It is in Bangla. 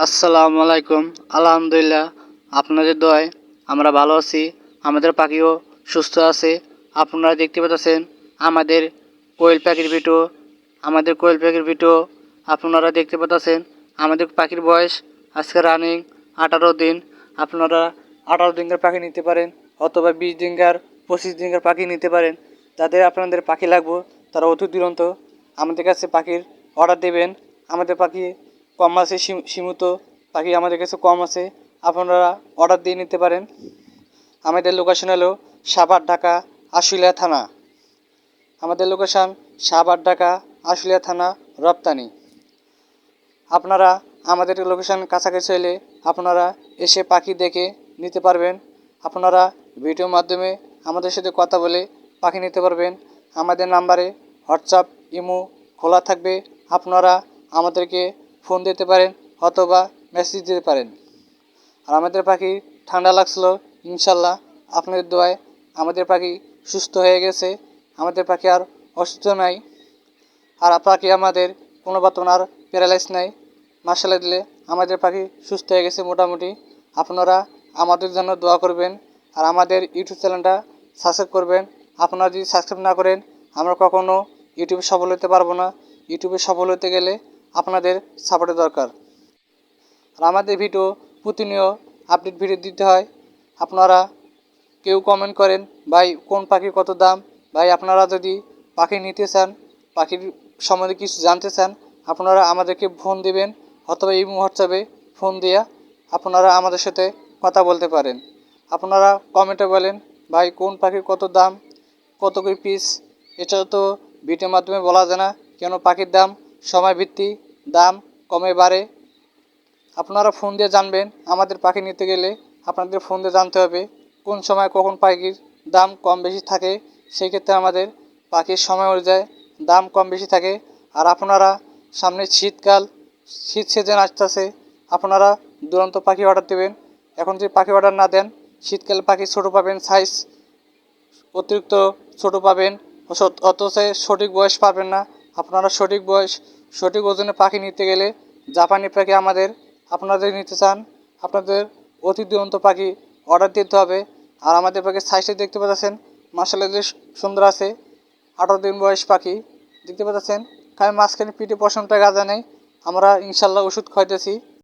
আসসালামু আলাইকুম। আলহামদুলিল্লাহ, আপনাদের দোয়ায় আমরা ভালো আছি। আমাদের পাখিও সুস্থ আছে। আপনারা দেখতে পাচ্ছেন আমাদের কোয়েল পাখির ভিডিও। আপনারা দেখতে পাচ্ছেন আমাদের পাখির বয়স আজকে রানিং 18 দিন। আপনারা 18 দিনের পাখি নিতে পারেন অথবা 20 দিনকার 25 দিনকার পাখি নিতে পারেন। যাদের আপনাদের পাখি লাগবে তারা অতি দুরন্ত আমাদের কাছে পাখির অর্ডার দেবেন। আমাদের পাখি কম আছে, সীমিত পাখি আমাদের কাছে কম আছে, আপনারা অর্ডার দিয়ে নিতে পারেন। আমাদের লোকেশন হলো সাভার, ঢাকা, আশুলিয়া থানা। আমাদের লোকেশন সাভার, ঢাকা, আশুলিয়া থানা, রপ্তানি। আপনারা আমাদের লোকেশন কাছাকাছি হলে আপনারা এসে পাখি দেখে নিতে পারবেন। আপনারা ভিডিওর মাধ্যমে আমাদের সাথে কথা বলে পাখি নিতে পারবেন। আমাদের নাম্বারে হোয়াটসঅ্যাপ, ইমো খোলা থাকবে। আপনারা আমাদেরকে ফোন দিতে পারেন অথবা মেসেজ দিতে পারেন। আর আমাদের পাখি ঠান্ডা লাগছিল, ইনশাল্লাহ আপনাদের দোয়ায় আমাদের পাখি সুস্থ হয়ে গেছে। আমাদের পাখি আর অসুস্থ নাই। আর পাখি আমাদের কোনো আর প্যারালাইজ নাই। মাশাআল্লাহ দিলে আমাদের পাখি সুস্থ হয়ে গেছে মোটামুটি। আপনারা আমাদের জন্য দোয়া করবেন আর আমাদের ইউটিউব চ্যানেলটা সাবস্ক্রাইব করবেন। আপনারা যদি সাবস্ক্রাইব না করেন আমরা কখনো ইউটিউবে সফল হতে পারবো না। ইউটিউবে সফল হতে গেলে আপনাদের সাপোর্টের দরকার। আর আমাদের ভিডিও প্রতিনিয়ত আপডেট ভিডিও দিতে হয়। আপনারা কেউ কমেন্ট করেন, ভাই কোন পাখির কত দাম। ভাই আপনারা যদি পাখি নিতে চান, পাখির সম্বন্ধে কিছু জানতে চান, আপনারা আমাদেরকে ফোন দিবেন অথবা এই হোয়াটসঅ্যাপে ফোন দিয়ে আপনারা আমাদের সাথে কথা বলতে পারেন। আপনারা কমেন্টে বলেন, ভাই কোন পাখির কত দাম, কত করে পিস। এটা তো ভিডিওর মাধ্যমে বলা যায় না, কেন পাখির দাম সময় ভিত্তিক দাম কমে বাড়ে। আপনারা ফোন দিয়ে জানবেন। আমাদের পাখি নিতে গেলে আপনাদের ফোন দিয়ে জানতে হবে কোন সময় কখন পাখির দাম কম বেশি থাকে। সেই ক্ষেত্রে আমাদের পাখির সময় অনুযায়ী দাম কম বেশি থাকে। আর আপনারা সামনে শীত সিজন আসতেছে, আপনারা দুরন্ত পাখি অর্ডার দেবেন। এখন যদি পাখি অর্ডার না দেন শীতকালে পাখি ছোটো পাবেন, সাইজ অতিরিক্ত ছোটো পাবেন, অথচ সঠিক বয়স পাবেন না। আপনারা সঠিক বয়স সঠিক ওজনে পাখি নিতে গেলে জাপানি পাখি আপনাদের নিতে চান, আপনাদের অতি দুরন্ত পাখি অর্ডার দিতে হবে। আর আমাদের পাখি সাইজটা দেখতে পাচ্ছেন মাশাআল্লাহ সুন্দর আছে। 18 দিন বয়স পাখি দেখতে পাচ্ছেন। মাঝখানে পিঠে পশমটা গাজা নেই। আমরা ইনশাল্লাহ ওষুধ খাইতেছি।